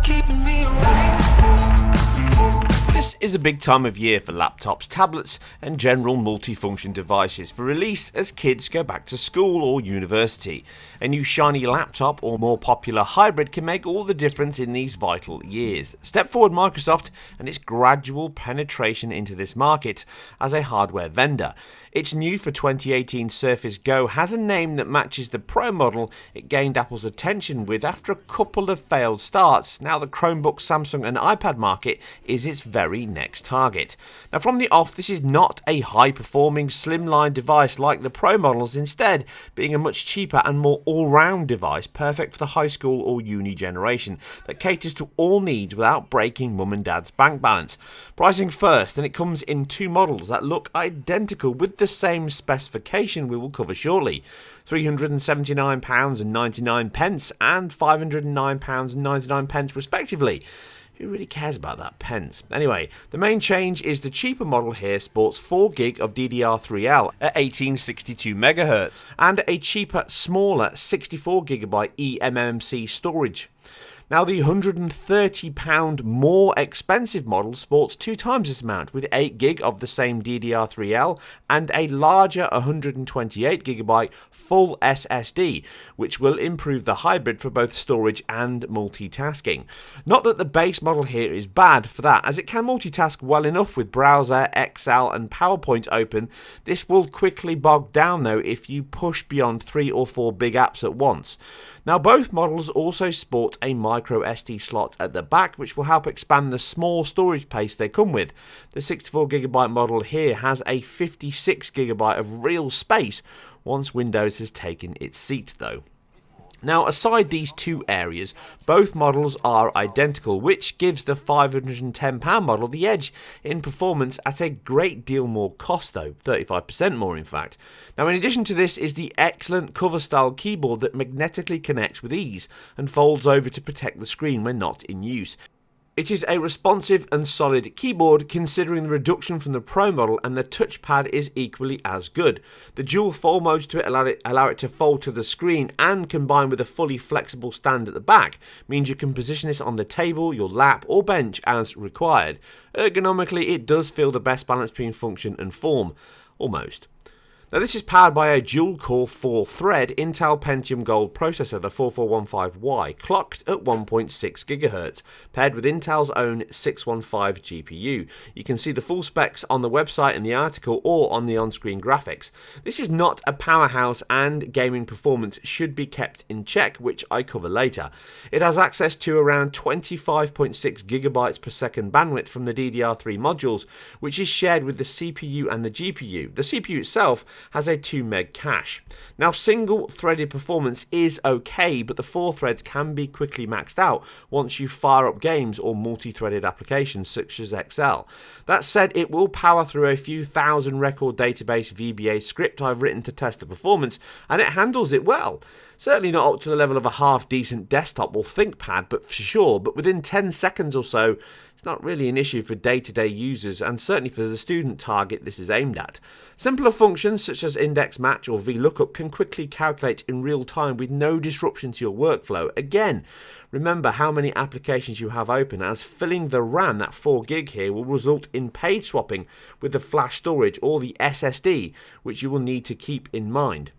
keeping me awake. This is a big time of year for laptops, tablets and general multifunction devices for release as kids go back to school or university. A new shiny laptop or more popular hybrid can make all the difference in these vital years. Step forward Microsoft and its gradual penetration into this market as a hardware vendor. Its new for 2018 Surface Go has a name that matches the Pro model it gained Apple's attention with after a couple of failed starts. Now the Chromebook, Samsung and iPad market is its very next target. Now from the off, this is not a high-performing slimline device like the Pro models, instead being a much cheaper and more all-round device perfect for the high school or uni generation that caters to all needs without breaking mum and dad's bank balance. Pricing first, and it comes in two models that look identical with the same specification we will cover shortly. £379.99 and £509.99 respectively. Who really cares about that pence? Anyway, the main change is the cheaper model here sports 4GB of DDR3L at 1862MHz and a cheaper, smaller 64GB eMMC storage. Now the £130 more expensive model sports 2 times this amount with 8GB of the same DDR3L and a larger 128GB full SSD, which will improve the hybrid for both storage and multitasking. Not that the base model here is bad for that, as it can multitask well enough with browser, Excel and PowerPoint open. This will quickly bog down though if you push beyond 3 or 4 big apps at once. Now both models also sport a micro SD slot at the back, which will help expand the small storage space they come with. The 64GB model here has a 56GB of real space once Windows has taken its seat though. Now aside these two areas, both models are identical, which gives the £510 model the edge in performance at a great deal more cost though, 35% more in fact. Now in addition to this is the excellent cover style keyboard that magnetically connects with ease and folds over to protect the screen when not in use. It is a responsive and solid keyboard considering the reduction from the Pro model, and the touchpad is equally as good. The dual fold modes to it allow it to fold to the screen, and combined with a fully flexible stand at the back means you can position this on the table, your lap or bench as required. Ergonomically it does feel the best balance between function and form, almost. Now this is powered by a dual-core 4-thread Intel Pentium Gold processor, the 4415Y, clocked at 1.6GHz, paired with Intel's own 615 GPU. You can see the full specs on the website in the article or on the on-screen graphics. This is not a powerhouse, and gaming performance should be kept in check, which I cover later. It has access to around 25.6GB per second bandwidth from the DDR3 modules, which is shared with the CPU and the GPU. The CPU itself has a 2 meg cache. Now single threaded performance is okay, but the 4 threads can be quickly maxed out once you fire up games or multi-threaded applications such as Excel. That said, it will power through a few thousand record database VBA script I've written to test the performance, and it handles it well. Certainly not up to the level of a half decent desktop or ThinkPad, but for sure, but within 10 seconds or so, it's not really an issue for day-to-day users, and certainly for the student target this is aimed at. Simpler functions such as index match or VLOOKUP can quickly calculate in real time with no disruption to your workflow. Again, remember how many applications you have open, as filling the RAM, that 4GB here, will result in page swapping with the flash storage or the SSD, which you will need to keep in mind.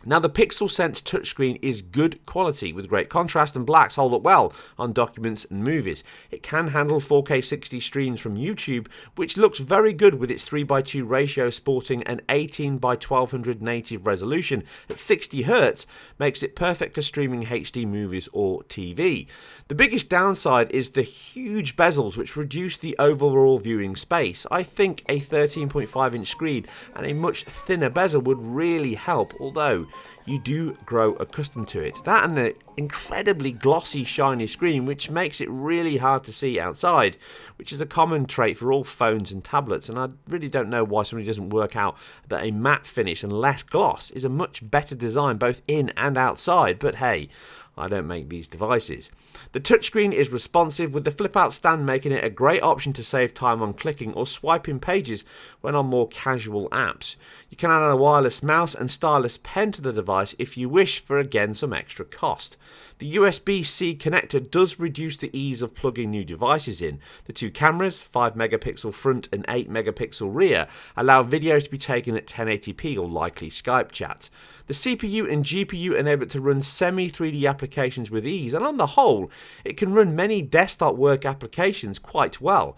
Now the Pixel Sense touchscreen is good quality with great contrast, and blacks hold up well on documents and movies. It can handle 4K 60 streams from YouTube, which looks very good with its 3:2 ratio, sporting an 18:1200 native resolution at 60Hz, makes it perfect for streaming HD movies or TV. The biggest downside is the huge bezels, which reduce the overall viewing space. I think a 13.5-inch screen and a much thinner bezel would really help, although you do grow accustomed to it. That and the incredibly glossy, shiny screen, which makes it really hard to see outside, which is a common trait for all phones and tablets, and I really don't know why somebody doesn't work out that a matte finish and less gloss is a much better design both in and outside, but hey, I don't make these devices. The touchscreen is responsive, with the flip-out stand making it a great option to save time on clicking or swiping pages when on more casual apps. You can add a wireless mouse and stylus pen to the device if you wish, for again some extra cost. The USB-C connector does reduce the ease of plugging new devices in. The two cameras, 5 megapixel front and 8 megapixel rear, allow videos to be taken at 1080p or likely Skype chats. The CPU and GPU enable it to run semi-3D applications with ease, and on the whole, it can run many desktop work applications quite well.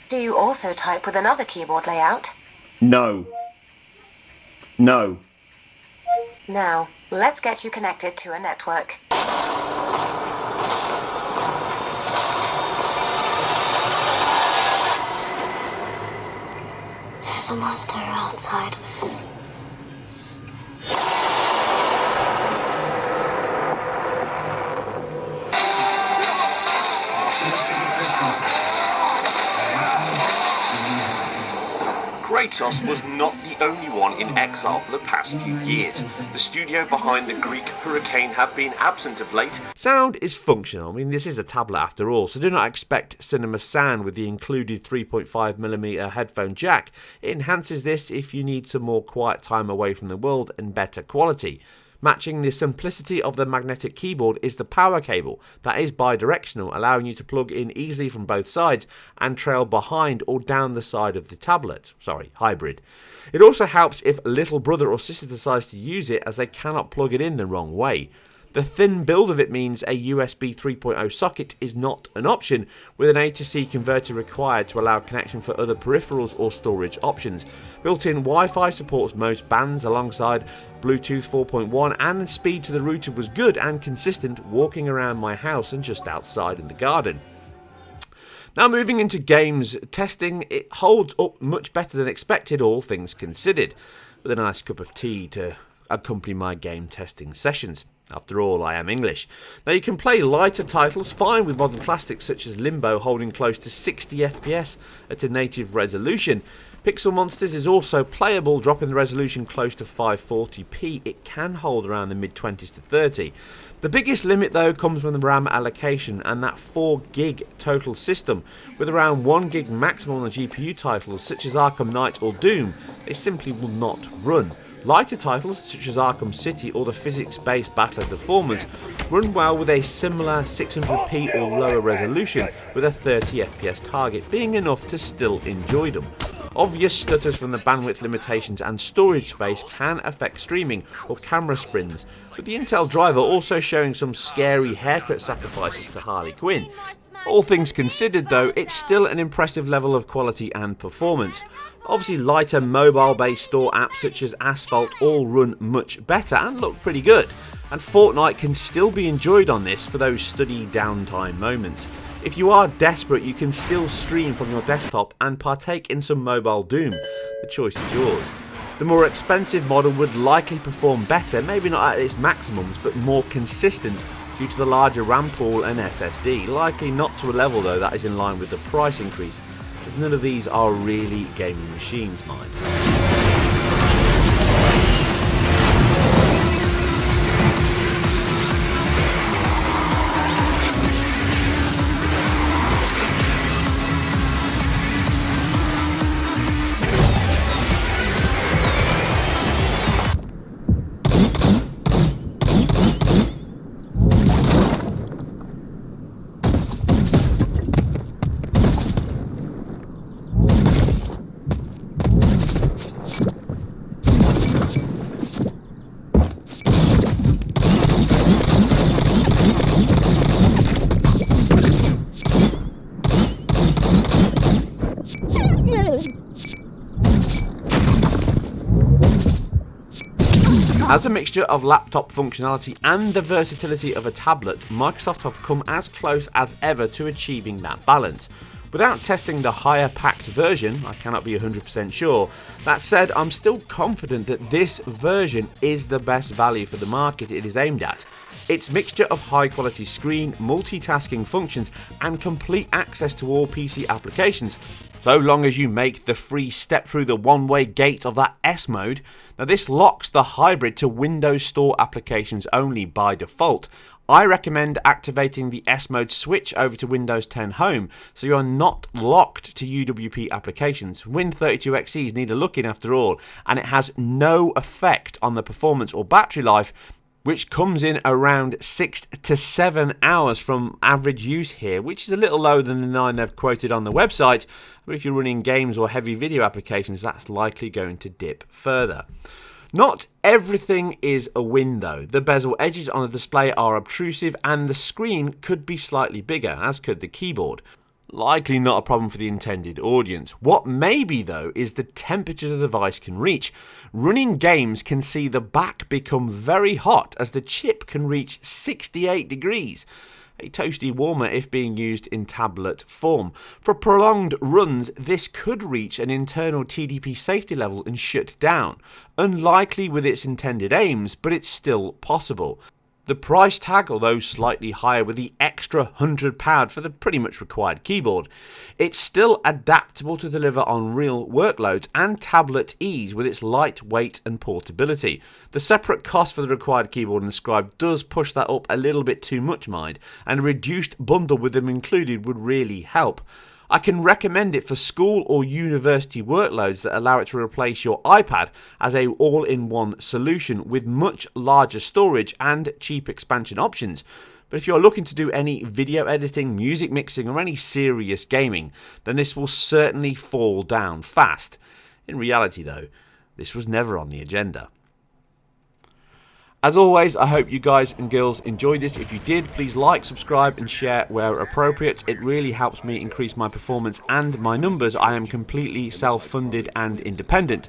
Do you also type with another keyboard layout? No. No. Now, let's get you connected to a network. There's a monster outside. Kratos was not the only one in exile for the past few years. The studio behind the Greek Hurricane have been absent of late. Sound is functional. I mean, this is a tablet after all, so do not expect cinema sound with the included 3.5mm headphone jack. It enhances this if you need some more quiet time away from the world and better quality. Matching the simplicity of the magnetic keyboard is the power cable that is bidirectional, allowing you to plug in easily from both sides and trail behind or down the side of the tablet. Hybrid. It also helps if little brother or sister decides to use it, as they cannot plug it in the wrong way. The thin build of it means a USB 3.0 socket is not an option, with an A to C converter required to allow connection for other peripherals or storage options. Built-in Wi-Fi supports most bands alongside Bluetooth 4.1, and speed to the router was good and consistent walking around my house and just outside in the garden. Now moving into games testing, it holds up much better than expected, all things considered, with a nice cup of tea to accompany my game testing sessions. After all, I am English. Now you can play lighter titles fine with modern classics such as Limbo holding close to 60 FPS at a native resolution. Pixel Monsters is also playable, dropping the resolution close to 540p. It can hold around the mid-20s to 30. The biggest limit though comes from the RAM allocation and that 4GB total system, with around 1GB maximum on the GPU titles such as Arkham Knight or Doom. They simply will not run. Lighter titles such as Arkham City or the physics-based Battle of the Formers run well with a similar 600p or lower resolution, with a 30 FPS target being enough to still enjoy them. Obvious stutters from the bandwidth limitations and storage space can affect streaming or camera spins, with the Intel driver also showing some scary haircut sacrifices to Harley Quinn. All things considered though, it's still an impressive level of quality and performance. Obviously lighter mobile-based store apps such as Asphalt all run much better and look pretty good, and Fortnite can still be enjoyed on this for those study downtime moments. If you are desperate, you can still stream from your desktop and partake in some mobile Doom. The choice is yours. The more expensive model would likely perform better, maybe not at its maximums, but more consistent due to the larger RAM pool and SSD, likely not to a level though that is in line with the price increase, as none of these are really gaming machines, mind. As a mixture of laptop functionality and the versatility of a tablet, Microsoft have come as close as ever to achieving that balance. Without testing the higher packed version, I cannot be 100% sure. That said, I'm still confident that this version is the best value for the market it is aimed at. Its mixture of high quality screen, multitasking functions and complete access to all PC applications, so long as you make the free step through the one-way gate of that S mode. Now this locks the hybrid to Windows Store applications only by default. I recommend activating the S mode switch over to Windows 10 Home so you are not locked to UWP applications. Win32xes need a look in after all, and it has no effect on the performance or battery life, which comes in around 6 to 7 hours from average use here, which is a little lower than the 9 they've quoted on the website, but if you're running games or heavy video applications, that's likely going to dip further. Not everything is a win though. The bezel edges on the display are obtrusive and the screen could be slightly bigger, as could the keyboard. Likely not a problem for the intended audience. What may be though is the temperature the device can reach. Running games can see the back become very hot as the chip can reach 68 degrees. A toasty warmer if being used in tablet form. For prolonged runs, this could reach an internal TDP safety level and shut down. Unlikely with its intended aims, but it's still possible. The price tag, although slightly higher with the extra £100 for the pretty much required keyboard, it's still adaptable to deliver on real workloads and tablet ease with its lightweight and portability. The separate cost for the required keyboard and scribe does push that up a little bit too much, mind, and a reduced bundle with them included would really help. I can recommend it for school or university workloads that allow it to replace your iPad as a all-in-one solution with much larger storage and cheap expansion options. But if you're looking to do any video editing, music mixing or any serious gaming, then this will certainly fall down fast. In reality though, this was never on the agenda. As always, I hope you guys and girls enjoyed this. If you did, please like, subscribe and share where appropriate. It really helps me increase my performance and my numbers. I am completely self-funded and independent.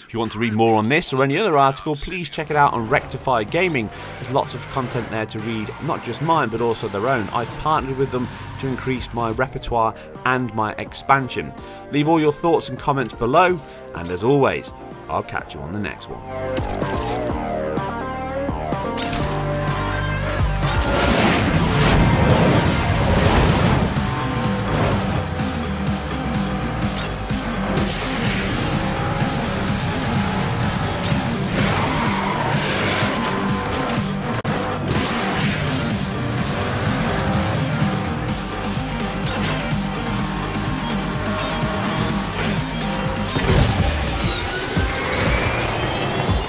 If you want to read more on this or any other article, please check it out on Rectify Gaming. There's lots of content there to read, not just mine, but also their own. I've partnered with them to increase my repertoire and my expansion. Leave all your thoughts and comments below, and as always, I'll catch you on the next one.